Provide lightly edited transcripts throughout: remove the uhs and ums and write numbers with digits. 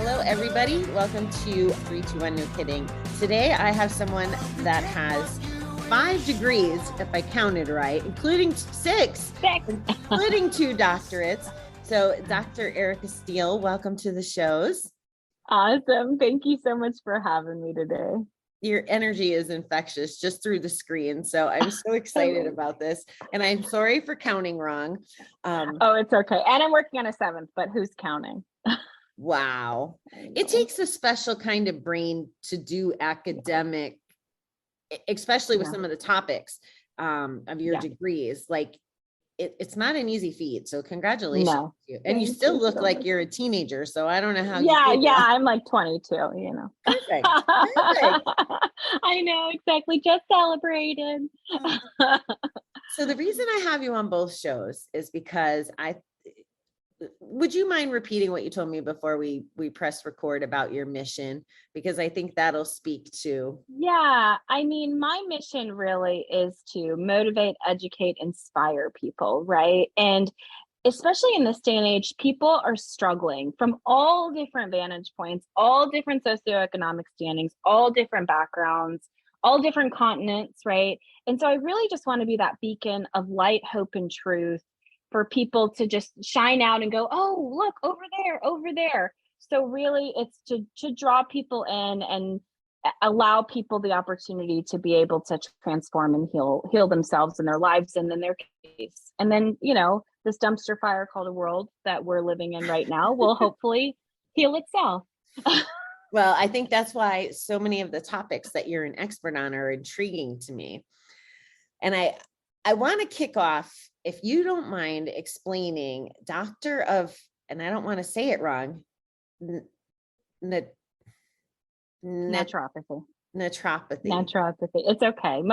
Hello, everybody. Welcome to 321 No Kidding. Today, I have someone that has 5 degrees, if I counted right, including 6, including 2 doctorates. So, Dr. Eerica Steele, welcome to the shows. Awesome. Thank you so much for having me today. Your energy is infectious just through the screen. So I'm so excited about this. And I'm sorry for counting wrong. Oh, it's okay. And I'm working on a 7th, but who's counting? Wow. It takes a special kind of brain to do academic, especially with some of the topics of your degrees. Like it's not an easy feat. So congratulations to you. And you still look like you're a teenager. So I don't know how I'm like 22, you know. Perfect. I know, exactly. Just celebrated. So the reason I have you on both shows is because would you mind repeating what you told me before we press record about your mission? Because I think that'll speak to. Yeah, I mean, my mission really is to motivate, educate, inspire people, right? And especially in this day and age, people are struggling from all different vantage points, all different socioeconomic standings, all different backgrounds, all different continents, right? And so I really just want to be that beacon of light, hope, and truth for people to just shine out and go, oh, look, over there, over there. So really it's to draw people in and allow people the opportunity to be able to transform and heal themselves and their lives and in their case. And then, you know, this dumpster fire called a world that we're living in right now will hopefully heal itself. Well, I think that's why so many of the topics that you're an expert on are intriguing to me. And I want to kick off, if you don't mind explaining doctor of, and I don't want to say it wrong, Naturopathy. Naturopathy. It's okay.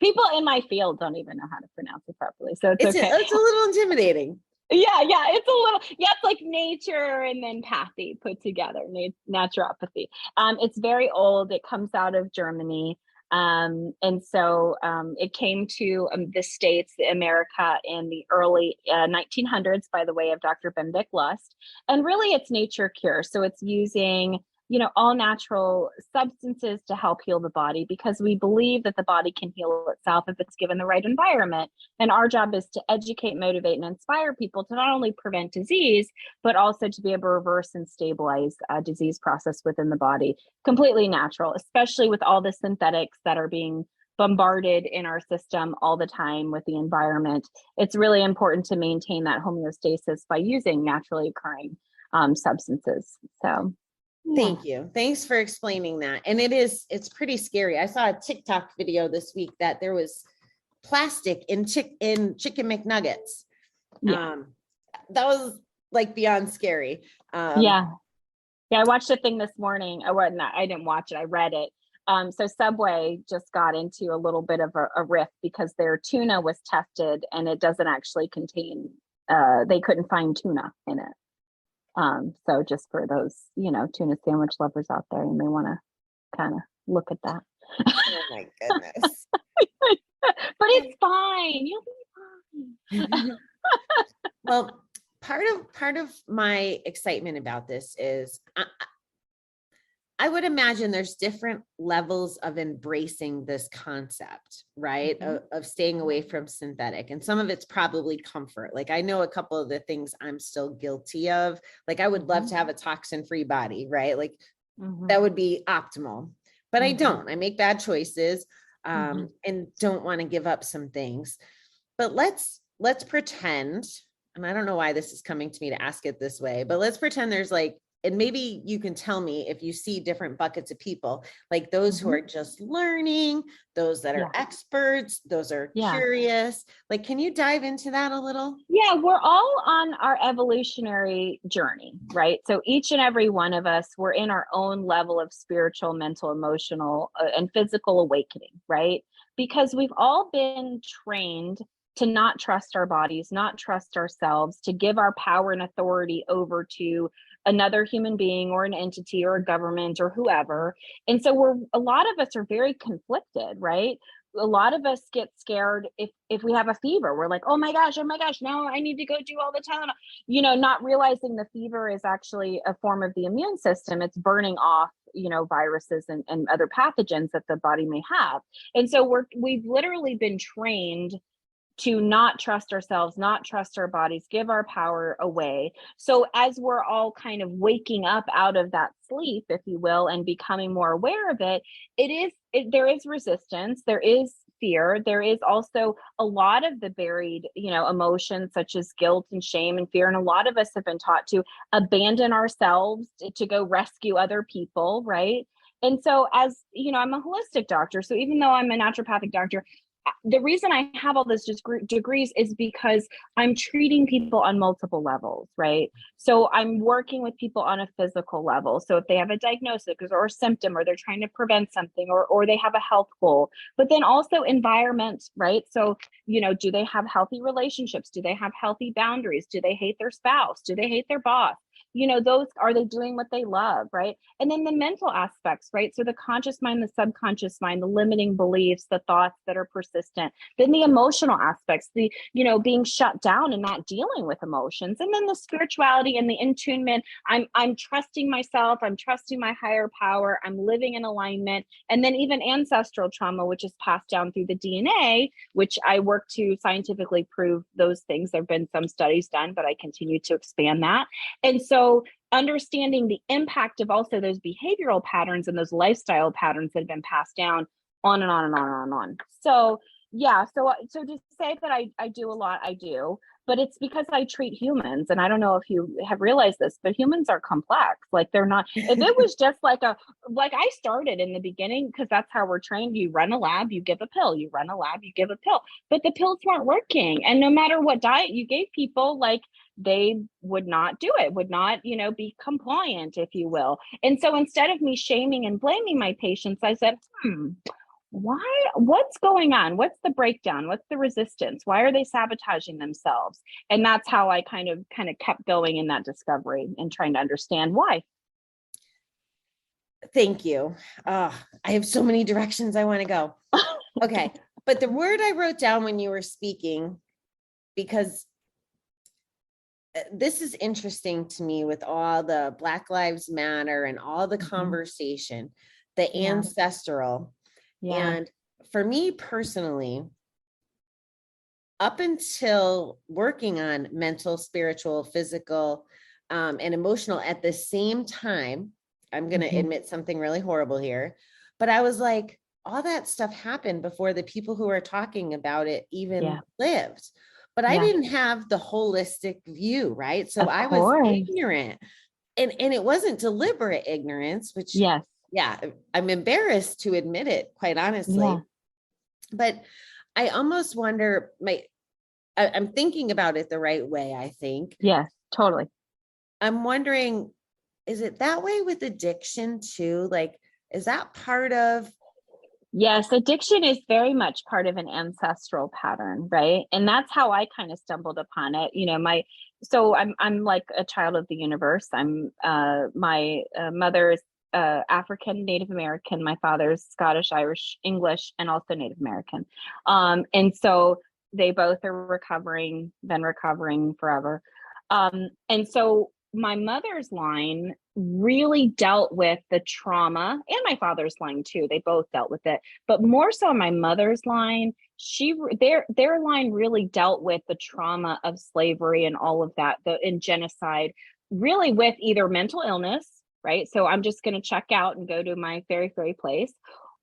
People in my field don't even know how to pronounce it properly. So it's okay. It's a little intimidating. Yeah, it's a little, it's like nature and then pathy put together, naturopathy. It's very old. It comes out of Germany. And so it came to the States, America in the early 1900s by the way of Dr. Benedict Lust. And really it's nature cure. So it's using, you know, all natural substances to help heal the body because we believe that the body can heal itself if it's given the right environment. And our job is to educate, motivate, and inspire people to not only prevent disease, but also to be able to reverse and stabilize a disease process within the body. Completely natural, especially with all the synthetics that are being bombarded in our system all the time with the environment. It's really important to maintain that homeostasis by using naturally occurring substances. So thank you. Thanks for explaining that. And it's pretty scary. I saw a TikTok video this week that there was plastic in chicken McNuggets. That was like beyond scary. Yeah, I watched a thing this morning. I didn't watch it. I read it. So Subway just got into a little bit of a rift because their tuna was tested and it doesn't actually contain, they couldn't find tuna in it. So just for those, you know, tuna sandwich lovers out there, you may want to kind of look at that. Oh my goodness. But it's fine. You'll be fine. Well, part of my excitement about this is I would imagine there's different levels of embracing this concept, right? Of staying away from synthetic. And some of it's probably comfort. Like I know a couple of the things I'm still guilty of. Like I would love to have a toxin-free body, right? Like that would be optimal, but I don't. I make bad choices and don't want to give up some things. But let's pretend, and I don't know why this is coming to me to ask it this way, but let's pretend there's like, and maybe you can tell me if you see different buckets of people, like those who are just learning, those that are experts, those are curious. Like, can you dive into that a little? Yeah, we're all on our evolutionary journey, right? So each and every one of us, we're in our own level of spiritual, mental, emotional, and physical awakening, right? Because we've all been trained to not trust our bodies, not trust ourselves, to give our power and authority over to another human being or an entity or a government or whoever. And so a lot of us are very conflicted, right? a lot of us get scared if we have a fever. We're like, oh my gosh, now I need to go do all the Tylenol, not realizing the fever is actually a form of the immune system. It's burning off, viruses and other pathogens that the body may have. And so we've literally been trained to not trust ourselves, not trust our bodies, give our power away. So as we're all kind of waking up out of that sleep, if you will, and becoming more aware of it, there is resistance, there is fear, there is also a lot of the buried, emotions such as guilt and shame and fear. And a lot of us have been taught to abandon ourselves to go rescue other people, right? And so as, I'm a holistic doctor. So even though I'm a naturopathic doctor, the reason I have all those degrees is because I'm treating people on multiple levels, right? So I'm working with people on a physical level. So if they have a diagnosis or a symptom, or they're trying to prevent something, or they have a health goal, but then also environment, right? So, do they have healthy relationships? Do they have healthy boundaries? Do they hate their spouse? Do they hate their boss? Are they doing what they love, right? And then the mental aspects, right? So the conscious mind, the subconscious mind, the limiting beliefs, the thoughts that are persistent, then the emotional aspects, the, being shut down and not dealing with emotions. And then the spirituality and the attunement. I'm trusting myself. I'm trusting my higher power. I'm living in alignment. And then even ancestral trauma, which is passed down through the DNA, which I work to scientifically prove those things. There've been some studies done, but I continue to expand that. And so understanding the impact of also those behavioral patterns and those lifestyle patterns that have been passed down on and on and on and on. So yeah, so to say that I do a lot, I do, but it's because I treat humans. And I don't know if you have realized this, but humans are complex. Like they're not, if it was just like I started in the beginning, because that's how we're trained. You run a lab, you give a pill, you run a lab, you give a pill, but the pills weren't working. And no matter what diet you gave people, like they would not do it, would not, be compliant, if you will. And so instead of me shaming and blaming my patients, I said, what's going on? What's the breakdown? What's the resistance? Why are they sabotaging themselves? And that's how I kind of kept going in that discovery and trying to understand why. Thank you. I have so many directions I want to go. Okay. But the word I wrote down when you were speaking, because this is interesting to me with all the Black Lives Matter and all the conversation, the ancestral. Yeah. And for me personally, up until working on mental, spiritual, physical, and emotional at the same time, I'm going to admit something really horrible here, but I was like, all that stuff happened before the people who are talking about it even lived. But I didn't have the holistic view, right? So I was ignorant, and it wasn't deliberate ignorance, which I'm embarrassed to admit it, quite honestly. But I almost wonder, I'm thinking about it the right way, I think. Yes, totally. I'm wondering, is it that way with addiction too? Like, is that part of? Yes, addiction is very much part of an ancestral pattern, right? And that's how I kind of stumbled upon it. So I'm like a child of the universe. I'm my mother is African, Native American. My father's Scottish, Irish, English, and also Native American. And so they both are been recovering forever. And so my mother's line really dealt with the trauma, and my father's line too. They both dealt with it, but more so my mother's line, their line really dealt with the trauma of slavery and all of that, and genocide, really with either mental illness, right? So I'm just going to check out and go to my fairy place,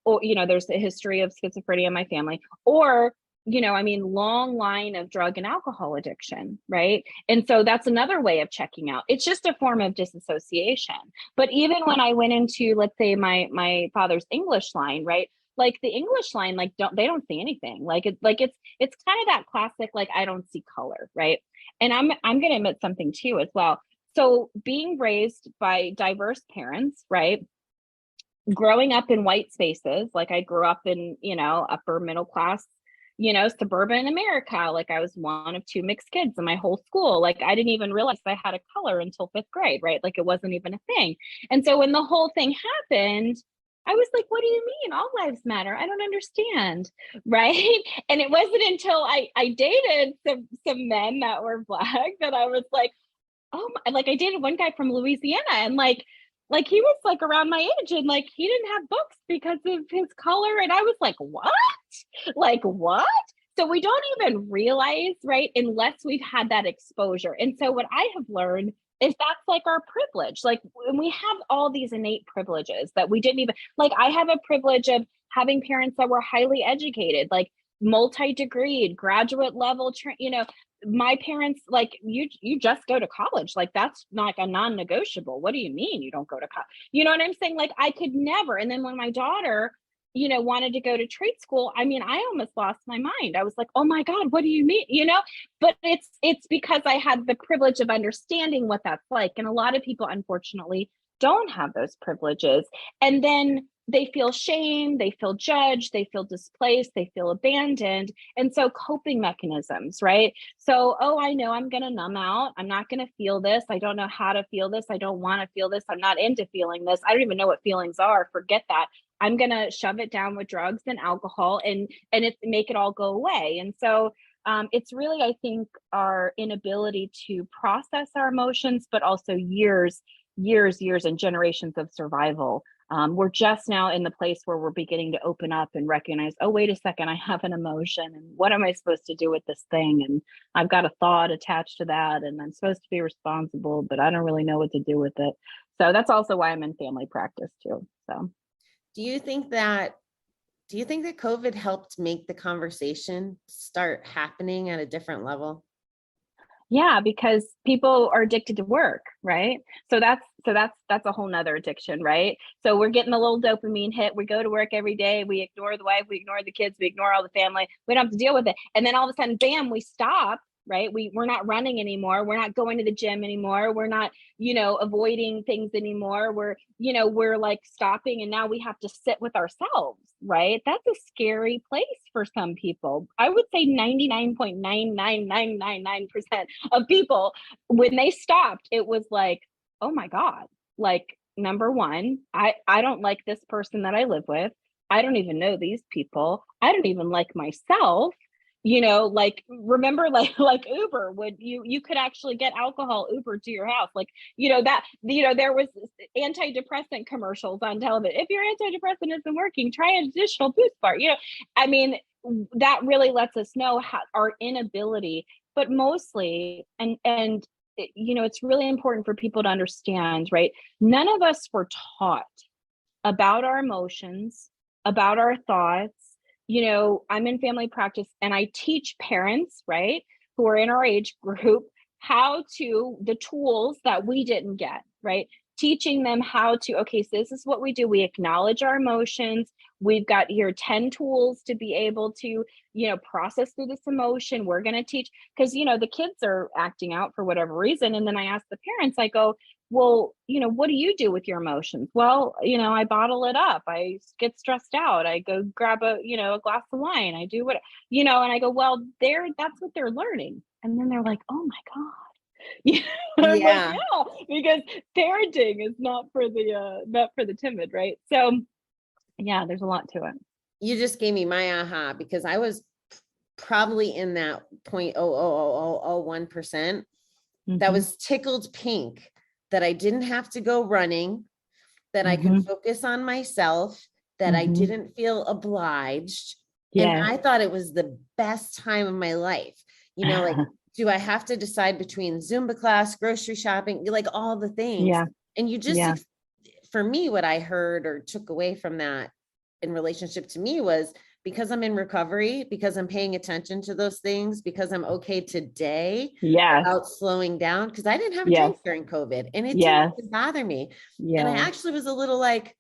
or there's a history of schizophrenia in my family, or long line of drug and alcohol addiction, right? And so that's another way of checking out. It's just a form of disassociation. But even when I went into, let's say, my father's English line, right? Like the English line, like they don't see anything. It's kind of that classic, like I don't see color, right? And I'm going to admit something too as well. So being raised by diverse parents, right? Growing up in white spaces, like I grew up in, upper middle class, suburban America. Like I was one of two mixed kids in my whole school. Like I didn't even realize I had a color until 5th grade, right? Like it wasn't even a thing. And so when the whole thing happened, I was like, what do you mean? All lives matter. I don't understand. Right. And it wasn't until I dated some men that were Black that I was like, oh my, like I dated one guy from Louisiana and like he was like around my age and like he didn't have books because of his color. And I was like, what? Like what? So we don't even realize, right, unless we've had that exposure. And so what I have learned is that's like our privilege. Like when we have all these innate privileges that we didn't even like, I have a privilege of having parents that were highly educated, like multi-degreed, graduate level, my parents, like you just go to college. Like that's not a non-negotiable. What do you mean you don't go to college? You know what I'm saying? Like I could never. And then when my daughter, wanted to go to trade school, I mean, I almost lost my mind. I was like, oh my God, what do you mean? But it's because I had the privilege of understanding what that's like. And a lot of people, unfortunately, don't have those privileges. And then they feel shame, they feel judged, they feel displaced, they feel abandoned. And so coping mechanisms, right? So, oh, I know I'm going to numb out. I'm not going to feel this. I don't know how to feel this. I don't want to feel this. I'm not into feeling this. I don't even know what feelings are. Forget that. I'm going to shove it down with drugs and alcohol and make it all go away. And so it's really, I think, our inability to process our emotions, but also years and generations of survival. We're just now in the place where we're beginning to open up and recognize, oh, wait a second, I have an emotion and what am I supposed to do with this thing? And I've got a thought attached to that and I'm supposed to be responsible, but I don't really know what to do with it. So that's also why I'm in family practice too. So Do you think that COVID helped make the conversation start happening at a different level? yeah, because people are addicted to work, right? So that's a whole nother addiction, right? So we're getting a little dopamine hit. We go to work every day. We ignore the wife, we ignore the kids, we ignore all the family. We don't have to deal with it. And then all of a sudden, bam, we stop, right? We're not running anymore. We're not going to the gym anymore. We're not, avoiding things anymore. We're like stopping and now we have to sit with ourselves, right? That's a scary place for some people. I would say 99.99999% of people, when they stopped, it was like, oh my God, like number one, I don't like this person that I live with. I don't even know these people. I don't even like myself. Like remember like Uber, would you could actually get alcohol Uber to your house. Like, there was antidepressant commercials on television. If your antidepressant isn't working, try an additional boost bar. I mean, that really lets us know how our inability, but mostly, and it's really important for people to understand, right? None of us were taught about our emotions, about our thoughts. I'm in family practice and I teach parents, right, who are in our age group, the tools that we didn't get, right? Teaching them how to, okay, so this is what we do. We acknowledge our emotions. We've got here 10 tools to be able to, process through this emotion. We're going to teach, because, the kids are acting out for whatever reason. And then I ask the parents, I go, well, what do you do with your emotions? Well, I bottle it up. I get stressed out. I go grab a glass of wine. I do what, and I go, well, that's what they're learning. And then they're like, oh my God. I'm like, Yeah. yeah, because parenting is not for the timid, right? So yeah, there's a lot to it. You just gave me my aha, because I was probably in that 0.00001% that was tickled pink, that I didn't have to go running, that I could focus on myself, that I didn't feel obliged. And I thought it was the best time of my life. Like, do I have to decide between Zumba class, grocery shopping, like all the things? Yeah. And you just, for me, what I heard or took away from that in relationship to me was, because I'm in recovery, because I'm paying attention to those things, because I'm okay today without slowing down, because I didn't have a drink during COVID and it didn't even bother me. And I actually was a little like,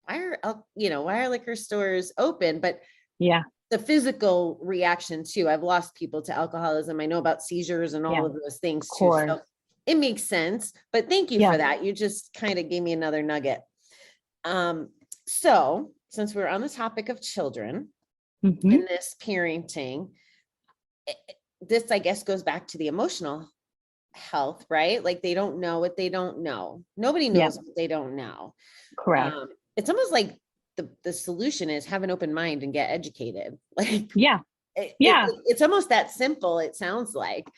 why are liquor stores open? But the physical reaction too, I've lost people to alcoholism. I know about seizures and all of those things too. So it makes sense, but thank you for that. You just kind of gave me another nugget. So since we're on the topic of children in this parenting, this, I guess, goes back to the emotional health, right? Like they don't know what they don't know. Nobody knows what they don't know. Correct. it's almost like the solution is have an open mind and get educated. Like, Yeah. Yeah. It's almost that simple, it sounds like.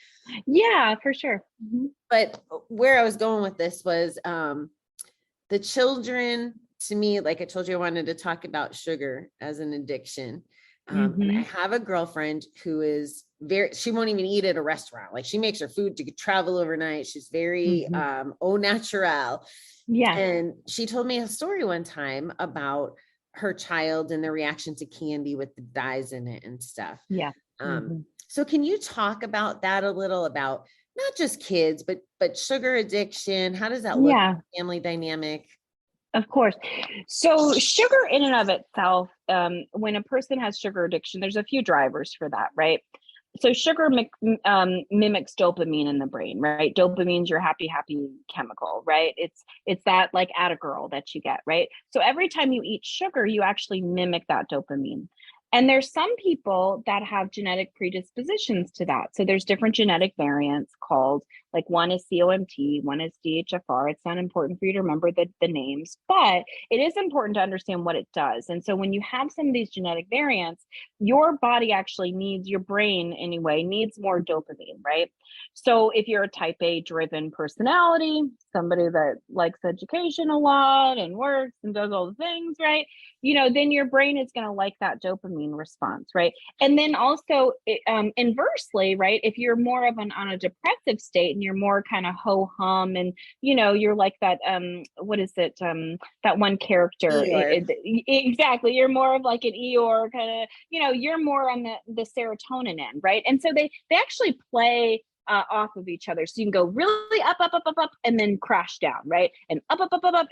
Yeah, for sure. But where I was going with this was the children, to me, like I told you, I wanted to talk about sugar as an addiction. And I have a girlfriend who is she won't even eat at a restaurant. Like she makes her food to travel overnight. She's very au naturel. Yeah. And she told me a story one time about her child and the reaction to candy with the dyes in it and stuff. Yeah. So can you talk about that a little, about not just kids, but sugar addiction? How does that look in the family dynamic? Of course. So sugar in and of itself, when a person has sugar addiction, there's a few drivers for that, right? So sugar mimics dopamine in the brain, right? Dopamine's your happy chemical, right? It's that like at a girl that you get, right? So every time you eat sugar, you actually mimic that dopamine. And there's some people that have genetic predispositions to that. So there's different genetic variants called, like one is COMT, one is DHFR. It's not important for you to remember the names, but it is important to understand what it does. And so when you have some of these genetic variants, your body actually needs, your brain anyway, needs more dopamine, right? So if you're a type A driven personality, somebody that likes education a lot and works and does all the things, right? Then your brain is going to like that dopamine response, right? And then also inversely, right? If you're more of on a depressive state and you're more kind of ho hum and, you're like that, what is it? That one character. Exactly. You're more of like an Eeyore kind of, you're more on the serotonin end, right? And so they actually play off of each other. So you can go really up, and then crash down, right? And up,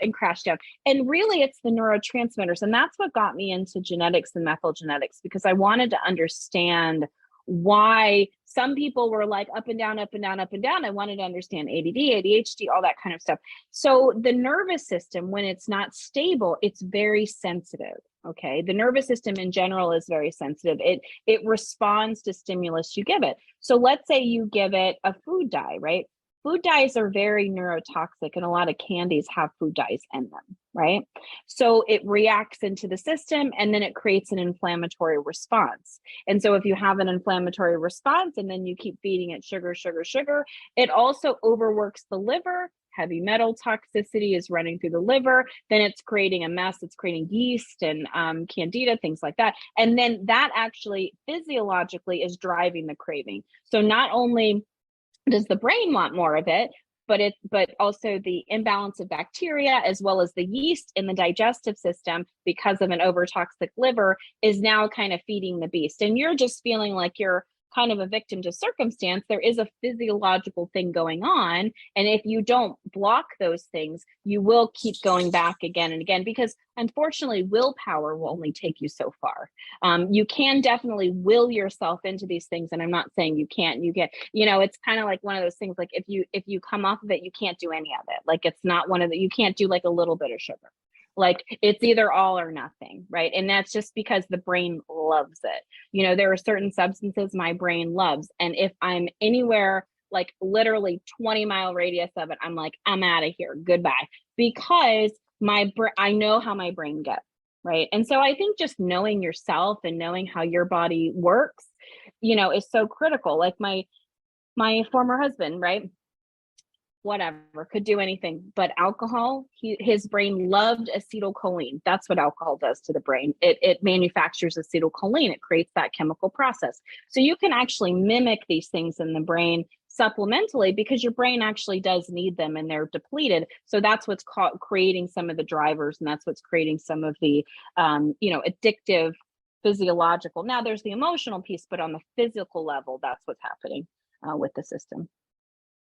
and crash down. And really it's the neurotransmitters. And that's what got me into genetics and methyl genetics, because I wanted to understand why some people were like up and down, up and down, up and down. I wanted to understand ADD, ADHD, all that kind of stuff. So the nervous system, when it's not stable, it's very sensitive. Okay. The nervous system in general is very sensitive. It responds to stimulus you give it. So let's say you give it a food dye, right? Food dyes are very neurotoxic, and a lot of candies have food dyes in them, right? So it reacts into the system and then it creates an inflammatory response. And so if you have an inflammatory response and then you keep feeding it sugar, it also overworks the liver. Heavy metal toxicity is running through the liver. Then it's creating a mess. It's creating yeast and candida, things like that. And then that actually physiologically is driving the craving. So not only does the brain want more of it, but also the imbalance of bacteria as well as the yeast in the digestive system, because of an overtoxic liver, is now kind of feeding the beast. And you're just feeling like you're kind of a victim to circumstance. There is a physiological thing going on. And if you don't block those things, you will keep going back again and again, because unfortunately, willpower will only take you so far. You can definitely will yourself into these things. And I'm not saying you can't, it's kind of like one of those things, like if you come off of it, you can't do any of it. Like it's not one of you can't do like a little bit of sugar. Like it's either all or nothing, right? And that's just because the brain loves it. There are certain substances my brain loves. And if I'm anywhere like literally 20-mile radius of it, I'm like, I'm out of here. Goodbye. Because I know how my brain gets, right? And so I think just knowing yourself and knowing how your body works, is so critical. Like my former husband, right? Whatever, could do anything but alcohol. His brain loved acetylcholine. That's what alcohol does to the brain. It manufactures acetylcholine. It creates that chemical process. So you can actually mimic these things in the brain supplementally, because your brain actually does need them and they're depleted. So that's what's creating some of the drivers, and that's what's creating some of the addictive physiological. Now there's the emotional piece, but on the physical level, that's what's happening with the system.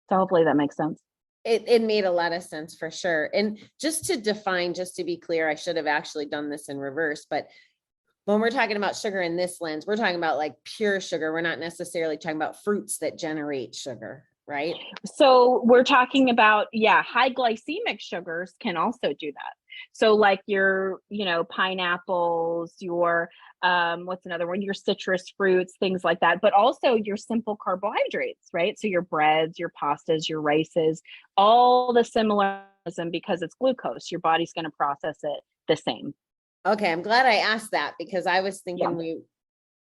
So hopefully that makes sense. It made a lot of sense for sure. And just to define, just to be clear, I should have actually done this in reverse, but when we're talking about sugar in this lens, we're talking about like pure sugar. We're not necessarily talking about fruits that generate sugar, right? So we're talking about, high glycemic sugars can also do that. So like your, pineapples, your, what's another one? Your citrus fruits, things like that, but also your simple carbohydrates, right? So your breads, your pastas, your rices, all the similarism, because it's glucose, your body's going to process it the same. Okay, I'm glad I asked that because I was Yeah. thinking we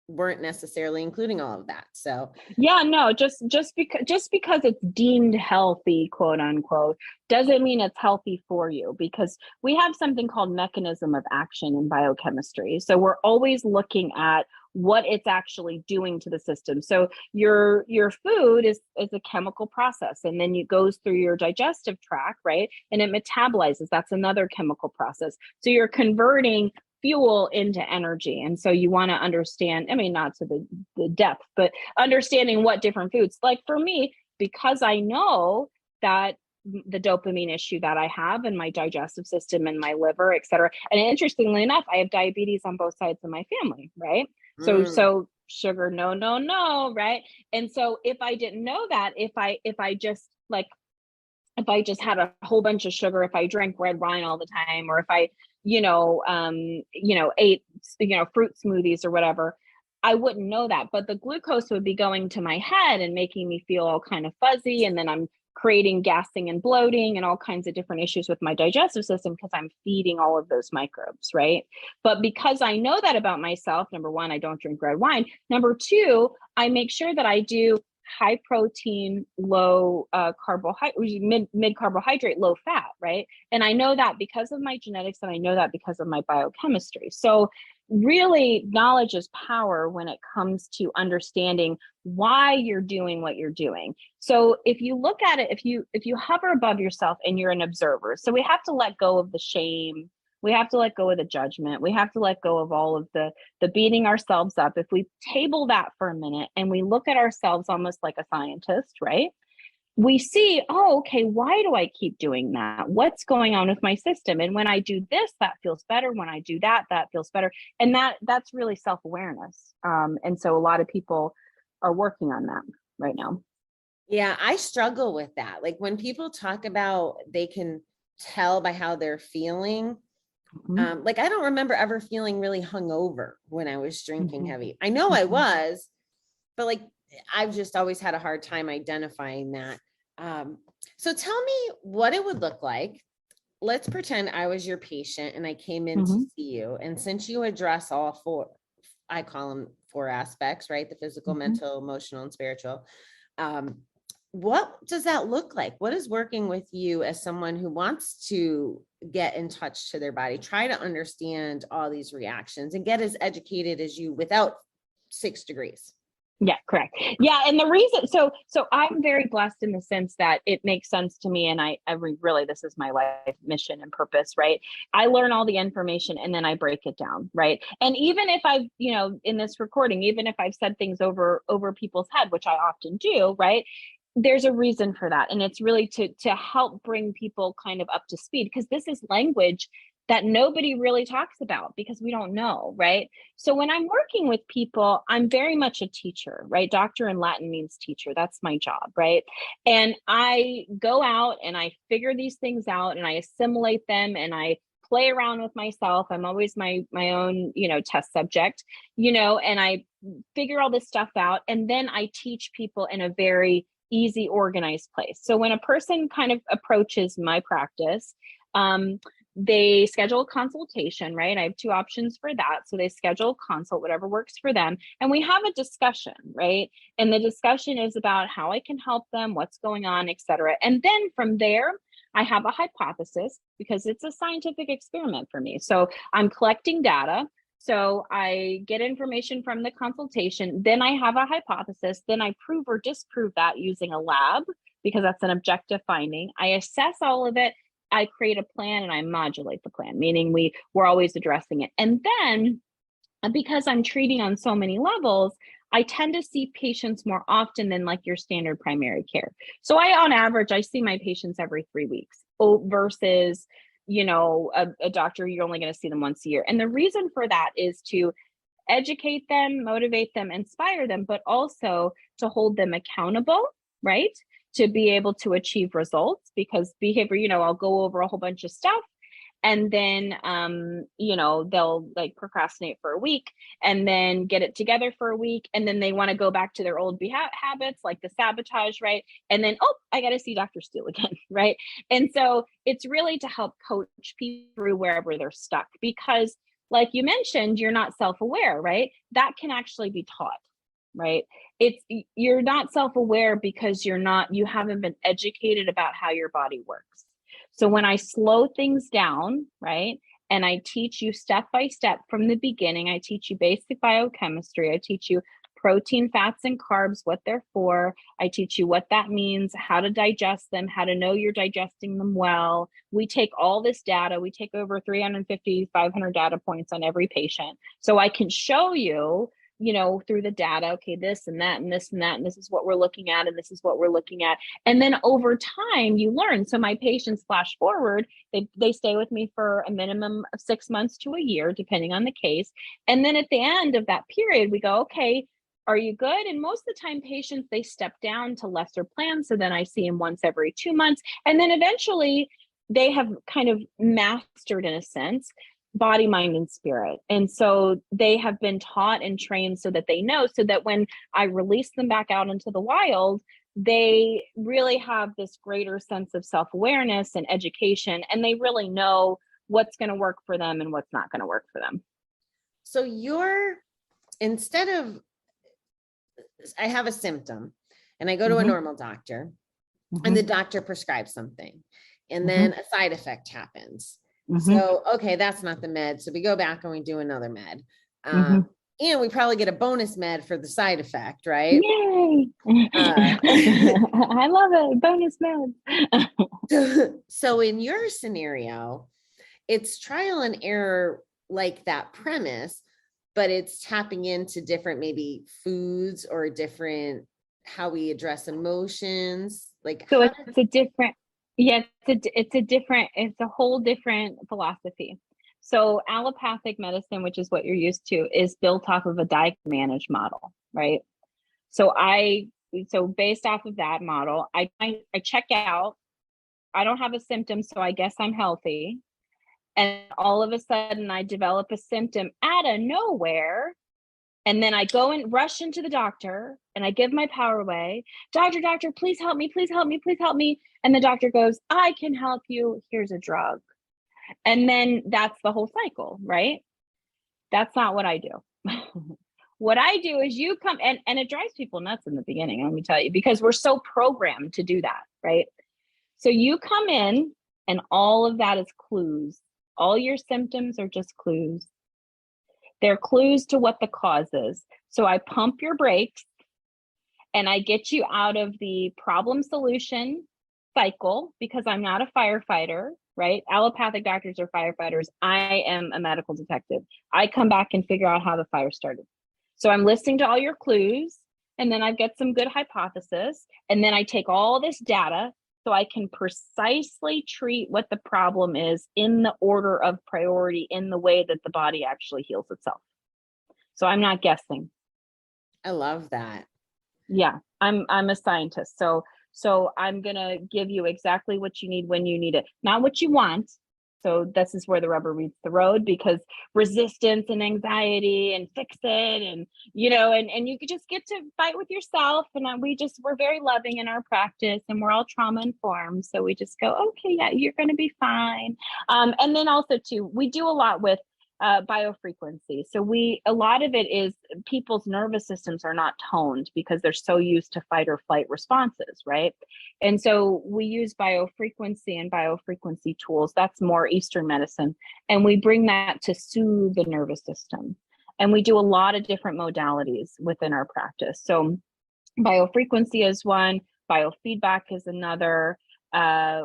weren't necessarily including all of that. So Yeah, no, just because it's deemed healthy, quote unquote, doesn't mean it's healthy for you, because we have something called mechanism of action in biochemistry. So we're always looking at what it's actually doing to the system. So your food is a chemical process, and then it goes through your digestive tract, right? And it metabolizes. That's another chemical process. So you're converting fuel into energy. And so you want to understand, I mean, not to the depth, but understanding what different foods, like for me, because I know that the dopamine issue that I have in my digestive system and my liver, et cetera. And interestingly enough, I have diabetes on both sides of my family, right? So sugar, no, no, no, right? And so if I didn't know that, if I just like, if I just had a whole bunch of sugar, if I drank red wine all the time, or if I, ate, fruit smoothies or whatever, I wouldn't know that. But the glucose would be going to my head and making me feel all kind of fuzzy. And then I'm creating gassing and bloating and all kinds of different issues with my digestive system because I'm feeding all of those microbes, right? But because I know that about myself, number one, I don't drink red wine. Number two, I make sure that I do high protein, low carbohydrate, mid carbohydrate, low fat, right? And I know that because of my genetics, and I know that because of my biochemistry. So really, knowledge is power when it comes to understanding why you're doing what you're doing. So if you look at it, if you hover above yourself and you're an observer, so we have to let go of the shame. We have to let go of the judgment. We have to let go of all of the beating ourselves up. If we table that for a minute and we look at ourselves almost like a scientist, right? We see, oh, okay, why do I keep doing that? What's going on with my system? And when I do this, that feels better. When I do that, that feels better. And that's really self-awareness. And so a lot of people are working on that right now. yeah, I struggle with that. Like when people talk about they can tell by how they're feeling. Like I don't remember ever feeling really hungover when I was drinking heavy. I know I was, but like I've just always had a hard time identifying that. So tell me what it would look like. Let's pretend I was your patient and I came in to see you. And since you address all four, I call them four aspects, right? The physical, mental, emotional, and spiritual. What does that look like? What is working with you as someone who wants to get in touch to their body, try to understand all these reactions and get as educated as you without 6 degrees? Yeah, correct. Yeah. And the reason, so I'm very blessed in the sense that it makes sense to me. And I really, this is my life mission and purpose, right? I learn all the information and then I break it down, right? And even if I've, in this recording, even if I've said things over people's head, which I often do, right? There's a reason for that. And it's really to help bring people kind of up to speed, because this is language that nobody really talks about because we don't know, right? So when I'm working with people, I'm very much a teacher, right? Doctor in Latin means teacher. That's my job, right? And I go out and I figure these things out and I assimilate them and I play around with myself. I'm always my own, test subject, and I figure all this stuff out. And then I teach people in a very easy, organized place. So when a person kind of approaches my practice, they schedule a consultation, right? I have 2 options for that. So they schedule a consult, whatever works for them. And we have a discussion, right? And the discussion is about how I can help them, what's going on, et cetera. And then from there, I have a hypothesis because it's a scientific experiment for me. So I'm collecting data. So I get information from the consultation, then I have a hypothesis, then I prove or disprove that using a lab because that's an objective finding. I assess all of it, I create a plan and I modulate the plan, meaning we're always addressing it. And then because I'm treating on so many levels, I tend to see patients more often than like your standard primary care. So on average, I see my patients every 3 weeks versus a doctor, you're only going to see them once a year. And the reason for that is to educate them, motivate them, inspire them, but also to hold them accountable, right? To be able to achieve results, because behavior, I'll go over a whole bunch of stuff And then, they'll like procrastinate for a week and then get it together for a week. And then they want to go back to their old habits, like the sabotage, right? And then, oh, I got to see Dr. Steele again, right? And so it's really to help coach people through wherever they're stuck, because like you mentioned, you're not self-aware, right? That can actually be taught, right? You're not self-aware because you haven't been educated about how your body works. So when I slow things down, right, and I teach you step by step from the beginning, I teach you basic biochemistry, I teach you protein, fats, and carbs, what they're for. I teach you what that means, how to digest them, how to know you're digesting them well. We take all this data, we take over 350, 500 data points on every patient. So I can show you, through the data, okay, this and that and this and that, and this is what we're looking at, and this is what we're looking at. And then over time you learn. So my patients flash forward, they stay with me for a minimum of 6 months to a year, depending on the case. And then at the end of that period, we go, okay, are you good? And most of the time patients, they step down to lesser plans. So then I see them once every 2 months. And then eventually they have kind of mastered, in a sense, body, mind, and spirit. And so they have been taught and trained so that they know, so that when I release them back out into the wild, they really have this greater sense of self-awareness and education, and they really know what's going to work for them and what's not going to work for them. So instead of, I have a symptom and I go to a normal doctor and the doctor prescribes something, and then a side effect happens. So, okay, that's not the med. So we go back and we do another med. And we probably get a bonus med for the side effect, right? Yay! I love it. Bonus med. So in your scenario, it's trial and error, like that premise, but it's tapping into different maybe foods or different how we address emotions. Like, so it's a different, it's a whole different philosophy. So allopathic medicine, which is what you're used to, is built off of a diet-manage model, right? So based off of that model, I check out, I don't have a symptom, so I guess I'm healthy. And all of a sudden I develop a symptom out of nowhere. And then I go and rush into the doctor and I give my power away. Doctor, please help me, please help me, please help me. And the doctor goes, I can help you. Here's a drug. And then that's the whole cycle, right? That's not what I do. What I do is you come, and it drives people nuts in the beginning, let me tell you, because we're so programmed to do that, right? So you come in and all of that is clues. All your symptoms are just clues. They're clues to what the cause is. So I pump your brakes and I get you out of the problem solution cycle, because I'm not a firefighter, right? Allopathic doctors are firefighters. I am a medical detective. I come back and figure out how the fire started. So I'm listening to all your clues, and then I get some good hypothesis, and then I take all this data so I can precisely treat what the problem is in the order of priority, in the way that the body actually heals itself. So I'm not guessing. I love that. Yeah, I'm a scientist. So I'm gonna give you exactly what you need when you need it, not what you want. So this is where the rubber meets the road, because resistance and anxiety and fix it, and and you could just get to fight with yourself. And we're very loving in our practice, and we're all trauma informed. So we just go, okay, yeah, you're going to be fine. And then also too, we do a lot with biofrequency. So a lot of it is people's nervous systems are not toned because they're so used to fight or flight responses, right? And so we use biofrequency and biofrequency tools. That's more Eastern medicine. And we bring that to soothe the nervous system. And we do a lot of different modalities within our practice. So biofrequency is one, biofeedback is another.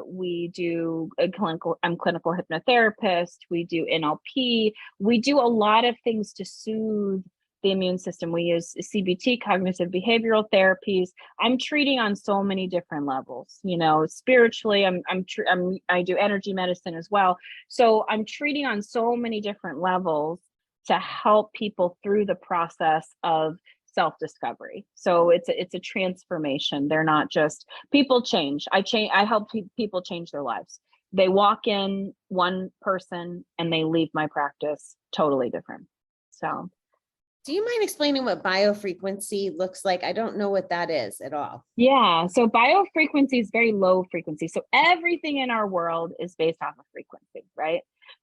We do I'm clinical hypnotherapist. We do NLP. We do a lot of things to soothe the immune system. We use CBT, cognitive behavioral therapies. I'm treating on so many different levels. Spiritually, I do energy medicine as well. So I'm treating on so many different levels to help people through the process of self-discovery. So it's a transformation. They're not just people change. I help people change their lives. They walk in one person and they leave my practice totally different. So do you mind explaining what biofrequency looks like? I don't know what that is at all. yeah, so biofrequency is very low frequency. So everything in our world is based off of frequency, right?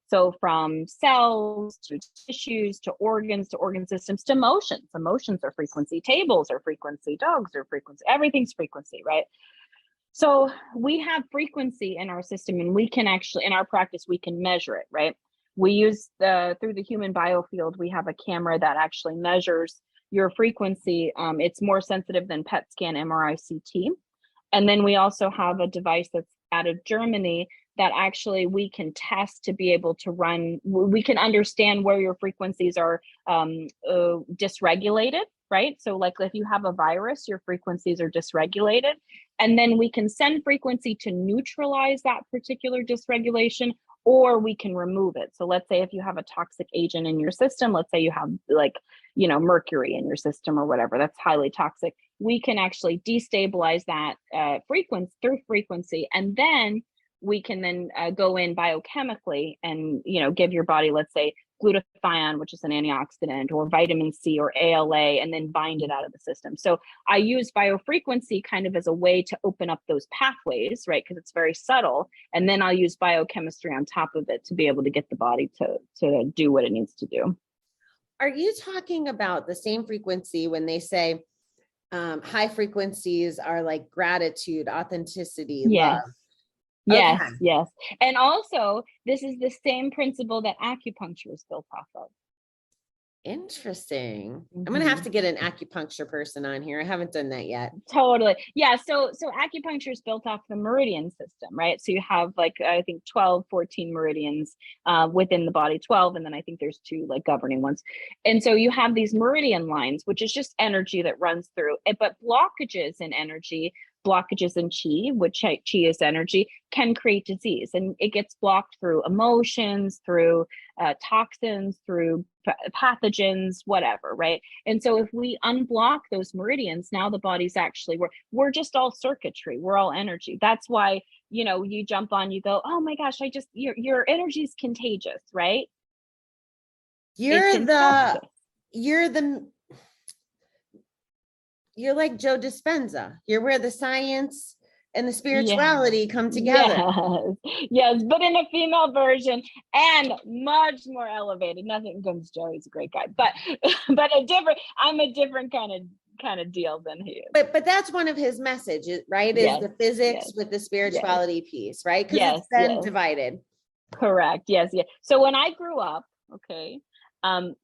So from cells to tissues to organ systems to emotions. Emotions are frequency, tables are frequency, dogs are frequency, everything's frequency, right? So we have frequency in our system, and we can actually, in our practice, we can measure it, right? We use through the human biofield, we have a camera that actually measures your frequency. It's more sensitive than PET scan, MRI, CT. And then we also have a device that's out of Germany that actually we can test to be able to run, we can understand where your frequencies are dysregulated, right? So like if you have a virus, your frequencies are dysregulated. And then we can send frequency to neutralize that particular dysregulation, or we can remove it. So let's say if you have a toxic agent in your system, let's say you have like, mercury in your system or whatever, that's highly toxic. We can actually destabilize that frequency through frequency. And then we can then go in biochemically and, give your body, let's say, glutathione, which is an antioxidant, or vitamin C or ALA, and then bind it out of the system. So I use biofrequency kind of as a way to open up those pathways, right? Because it's very subtle. And then I'll use biochemistry on top of it to be able to get the body to do what it needs to do. Are you talking about the same frequency when they say high frequencies are like gratitude, authenticity, Yes. love? Yes, Okay. yes. And also, this is the same principle that acupuncture is built off of. Interesting. I'm going to have to get an acupuncture person on here. I haven't done that yet. Totally. Yeah. So acupuncture is built off the meridian system, right? So you have like, I think 12, 14 meridians within the body, 12. And then I think there's 2 like governing ones. And so you have these meridian lines, which is just energy that runs through it, but blockages in energy, blockages in chi, which chi is energy, can create disease. And it gets blocked through emotions, through toxins, through pathogens, whatever, right? And so if we unblock those meridians, now the body's actually, we're just all circuitry, we're all energy. That's why, you jump on, you go, oh my gosh, your energy is contagious, right? You're like Joe Dispenza. You're where the science and the spirituality come together. Yes, but in a female version and much more elevated. Nothing against Joe, he's a great guy, but I'm a different kind of deal than he is. But that's one of his messages, right? Is the physics with the spirituality piece, right? Because it's been divided. Correct. Yes. So when I grew up, okay,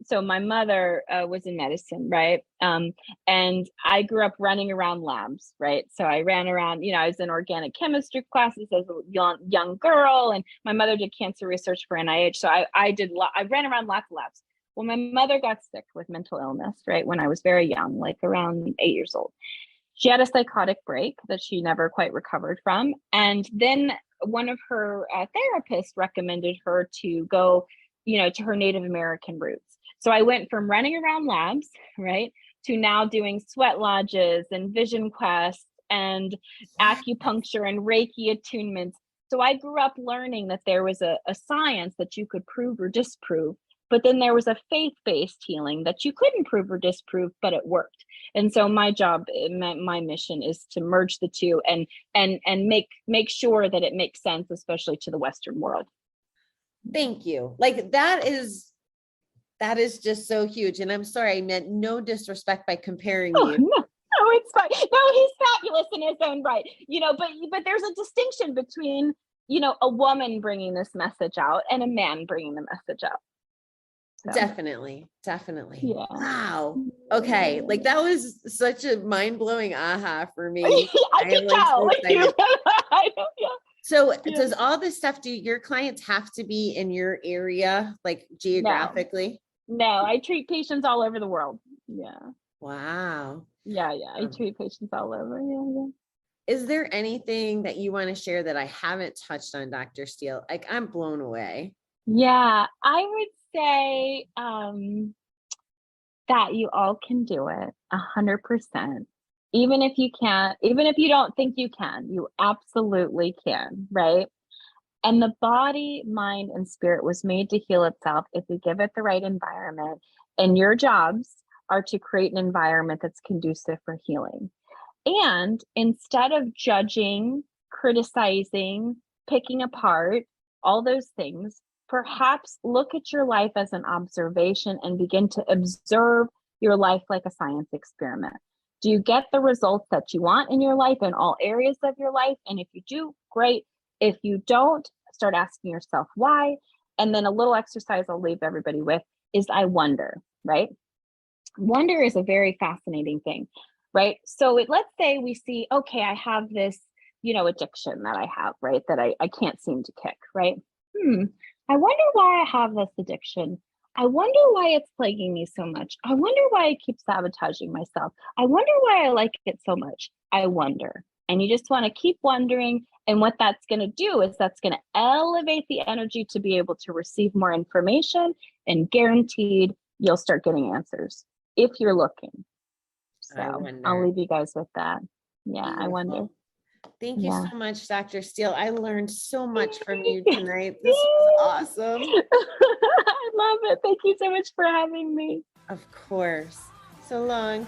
so my mother was in medicine, right? And I grew up running around labs, right? So I ran around, I was in organic chemistry classes as a young girl, and my mother did cancer research for NIH. So I ran around lots of labs. Well, my mother got sick with mental illness, right? When I was very young, like around 8 years old. She had a psychotic break that she never quite recovered from. And then one of her therapists recommended her to go to her Native American roots. So I went from running around labs, right, to now doing sweat lodges and vision quests and acupuncture and Reiki attunements. So I grew up learning that there was a science that you could prove or disprove, but then there was a faith-based healing that you couldn't prove or disprove, but it worked. And so my job, my mission is to merge the two and make sure that it makes sense, especially to the Western world. Thank you. Like that is just so huge. And I'm sorry, I meant no disrespect by comparing you. No, it's fine. No, he's fabulous in his own right. But there's a distinction between, a woman bringing this message out and a man bringing the message out. So. Definitely. Yeah. Wow. Okay. Like that was such a mind-blowing aha for me. I can tell. So does all this stuff, do your clients have to be in your area, like geographically? No, I treat patients all over the world. Yeah. Wow. Yeah. I treat patients all over. Yeah. Is there anything that you want to share that I haven't touched on, Dr. Steele? Like I'm blown away. Yeah, I would say that you all can do it 100%. Even if you can't, even if you don't think you can, you absolutely can, right? And the body, mind, and spirit was made to heal itself if we give it the right environment. And your jobs are to create an environment that's conducive for healing. And instead of judging, criticizing, picking apart, all those things, perhaps look at your life as an observation and begin to observe your life like a science experiment. Do you get the results that you want in your life in all areas of your life? And if you do, great. If you don't, start asking yourself why. And then a little exercise I'll leave everybody with is I wonder, right? Wonder is a very fascinating thing, right? So let's say we see, okay, I have this, addiction that I have, right? That I can't seem to kick, right? I wonder why I have this addiction. I wonder why it's plaguing me so much. I wonder why I keep sabotaging myself. I wonder why I like it so much. I wonder. And you just want to keep wondering. And what that's going to do is that's going to elevate the energy to be able to receive more information, and guaranteed you'll start getting answers if you're looking. So I'll leave you guys with that. Yeah, beautiful. I wonder. Thank you so much, Dr. Steele. I learned so much from you tonight. This was awesome. I love it. Thank you so much for having me. Of course. So long.